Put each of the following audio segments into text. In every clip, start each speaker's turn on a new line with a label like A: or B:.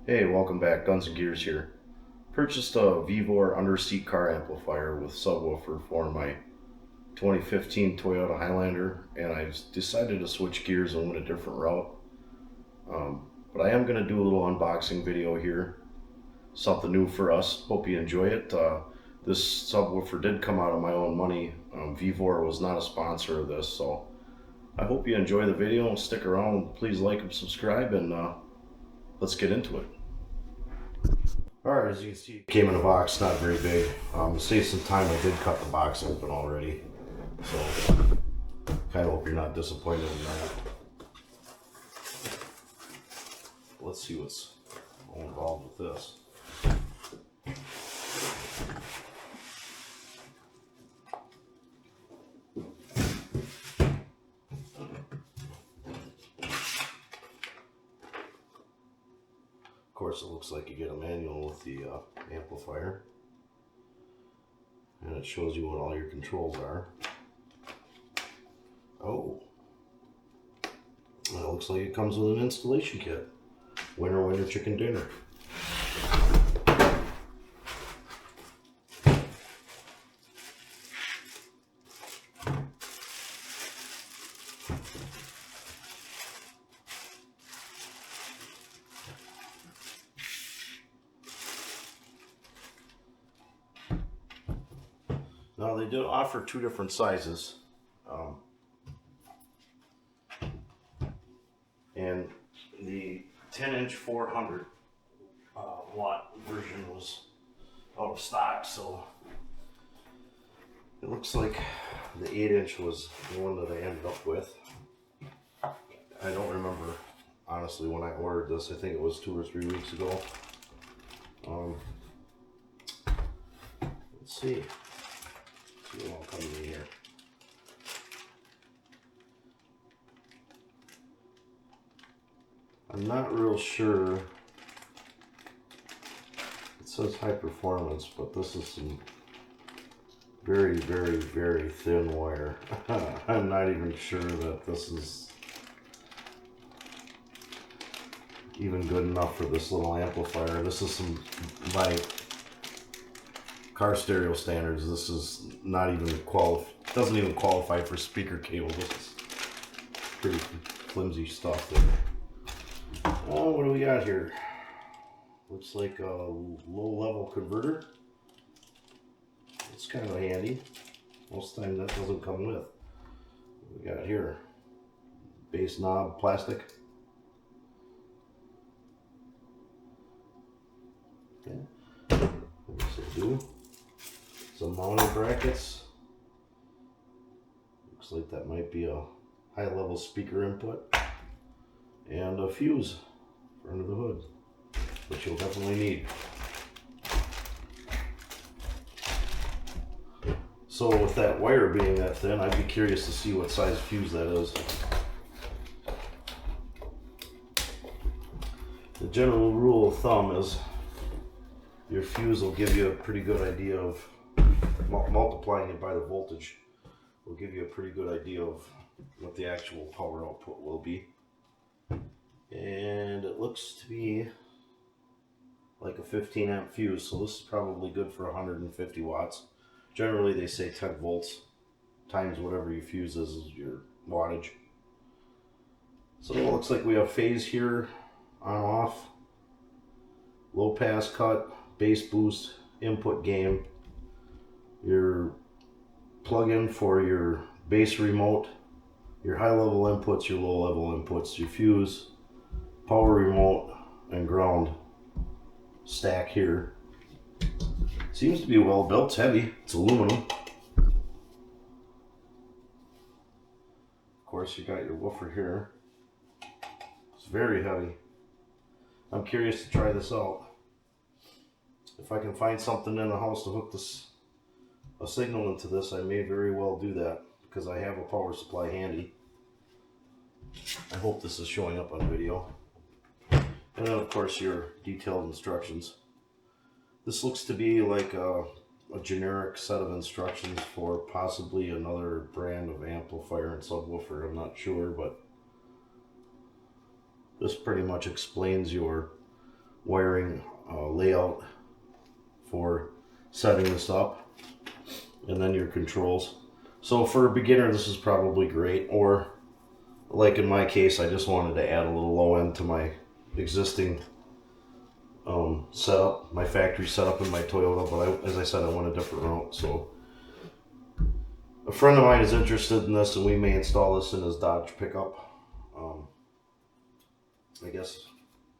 A: Hey, welcome back. Guns and Gears here. Purchased a Vevor underseat car amplifier with subwoofer for my 2015 Toyota Highlander, and I decided to switch gears and went a different route. But I am going to do a little unboxing video here, something new for us. Hope you enjoy it. This subwoofer did come out of my own money. Vevor was not a sponsor of this, so I hope you enjoy the video and stick around. Please like and subscribe, and let's get into it. Alright, as you can see, it came in a box, not very big. To save some time, I did cut the box open already. So, kind of hope you're not disappointed in that. Let's see what's all involved with this. Of course, it looks like you get a manual with the amplifier. And it shows you what all your controls are. Oh. And it looks like it comes with an installation kit. Winner, winner, chicken dinner. Now they did offer two different sizes. And the 10-inch 400 watt version was out of stock, so it looks like the 8-inch was the one that I ended up with. I don't remember honestly when I ordered this. I think it was 2 or 3 weeks ago. Let's see what all comes in here. I'm not real sure. It says high performance, but this is some very, very, very thin wire. I'm not even sure that this is even good enough for this little amplifier. This is some, by car stereo standards, this is not even doesn't even qualify for speaker cable. This is pretty flimsy stuff there. Oh, what do we got here? Looks like a low-level converter. It's kind of handy. Most times that doesn't come with. What we got here? Bass knob, plastic. Okay. Do some mounting brackets. Looks like that might be a high-level speaker input. And a fuse for under the hood, which you'll definitely need. So with that wire being that thin, I'd be curious to see what size fuse that is. The general rule of thumb is your fuse will give you a pretty good idea of, multiplying it by the voltage will give you a pretty good idea of what the actual power output will be. And it looks to be like a 15 amp fuse, so this is probably good for 150 watts. Generally they say 10 volts times whatever your fuse is your wattage. So it looks like we have phase here, on off, low pass cut, bass boost, input gain, your plug-in for your bass remote, your high level inputs, your low level inputs, your fuse, power remote, and ground stack here. Seems to be well built. It's heavy. It's aluminum. Of course, you got your woofer here. It's very heavy. I'm curious to try this out. If I can find something in the house to hook a signal into this, I may very well do that because I have a power supply handy. I hope this is showing up on video. And then of course your detailed instructions. This looks to be like a generic set of instructions for possibly another brand of amplifier and subwoofer. I'm not sure, but this pretty much explains your wiring layout for setting this up, and then your controls. So for a beginner, this is probably great, or like in my case, I just wanted to add a little low end to my existing setup, my factory setup in my Toyota, but as I said, I went a different route. So a friend of mine is interested in this, and we may install this in his Dodge pickup. I guess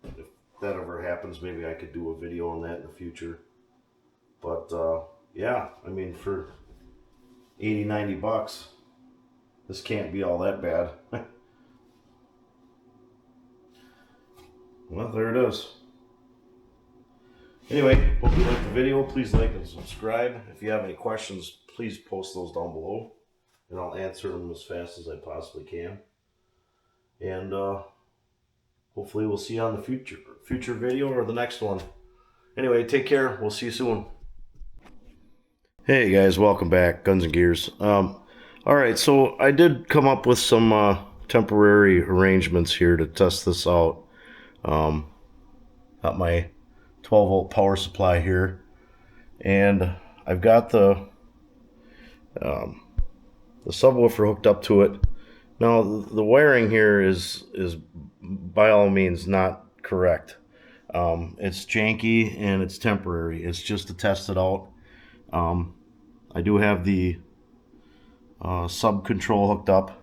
A: if that ever happens, maybe I could do a video on that in the future. But yeah, I mean, for 80-90 bucks, this can't be all that bad. Well, there it is. Anyway, hope you liked the video. Please like and subscribe. If you have any questions, please post those down below, and I'll answer them as fast as I possibly can. And hopefully we'll see you on the future video or the next one. Anyway, take care. We'll see you soon. Hey guys, welcome back. Guns and Gears. Alright, so I did come up with some temporary arrangements here to test this out. Got my 12 volt power supply here, and I've got the subwoofer hooked up to it. Now the wiring here is by all means not correct. It's janky and it's temporary. It's just to test it out. I do have the sub control hooked up,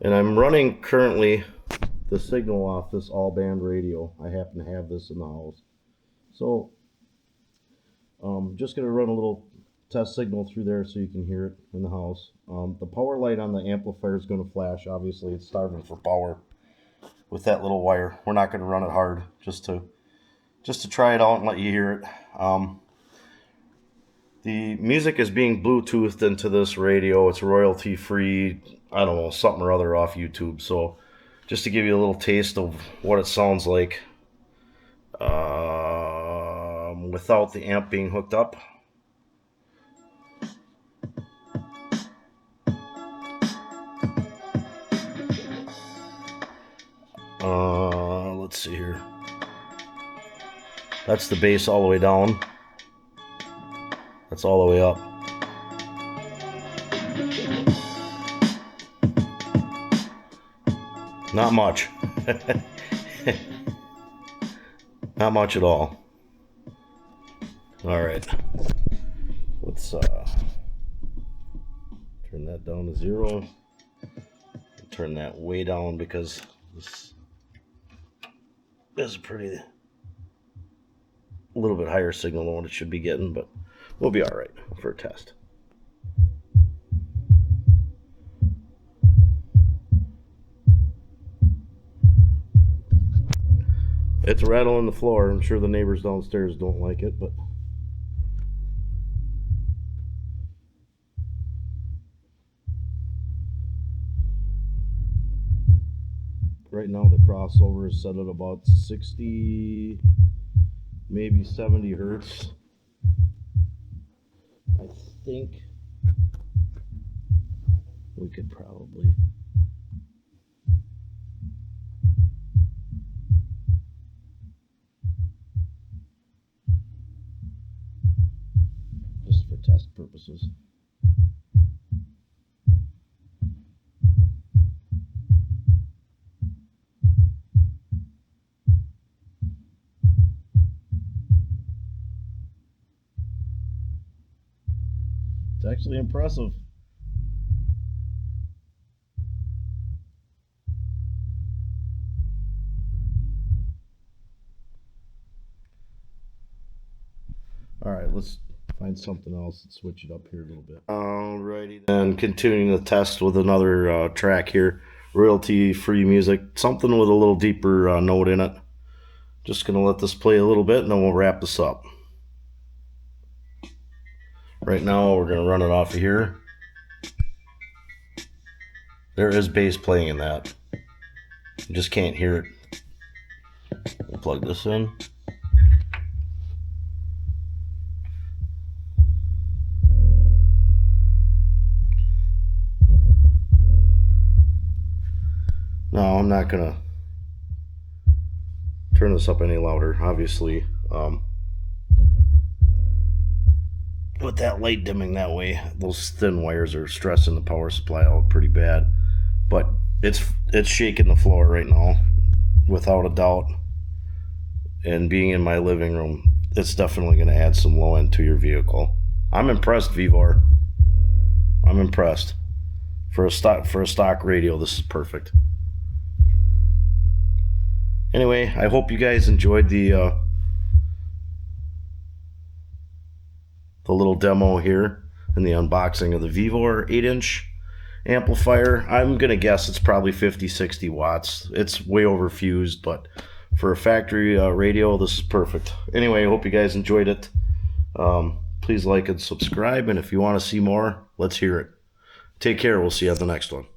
A: and I'm running currently the signal off this all band radio. I happen to have this in the house, so I'm just going to run a little test signal through there so you can hear it in the house. The power light on the amplifier is going to flash. Obviously it's starving for power with that little wire. We're not going to run it hard, just to try it out and let you hear it. The music is being Bluetoothed into this radio. It's royalty free, I don't know, something or other off YouTube. So just to give you a little taste of what it sounds like without the amp being hooked up. Let's see here. That's the bass all the way down. That's all the way up. Not much. Not much at all. Alright. Let's turn that down to 0. Turn that way down because this is a little bit higher signal than what it should be getting, but we'll be alright for a test. It's rattling the floor. I'm sure the neighbors downstairs don't like it, but right now the crossover is set at about 60, maybe 70 hertz. I think we could probably just for test purposes. It's actually impressive. Alright, let's find something else and switch it up here a little bit. Alrighty, then continuing the test with another track here. Royalty free music, something with a little deeper note in it. Just gonna let this play a little bit and then we'll wrap this up. Right now we're going to run it off of here. There is bass playing in that. You just can't hear it. We'll plug this in. No, I'm not going to turn this up any louder. Obviously, with that light dimming that way, those thin wires are stressing the power supply out pretty bad. But it's shaking the floor right now, without a doubt. And being in my living room, it's definitely going to add some low end to your vehicle. I'm impressed, Vevor. I'm impressed. For a stock radio, this is perfect. Anyway, I hope you guys enjoyed the little demo here and the unboxing of the Vevor 8-inch amplifier. I'm gonna guess it's probably 50-60 watts. It's way overfused, but for a factory radio, this is perfect. Anyway, I hope you guys enjoyed it. Please like and subscribe, and if you want to see more, let's hear it. Take care. We'll see you at the next one.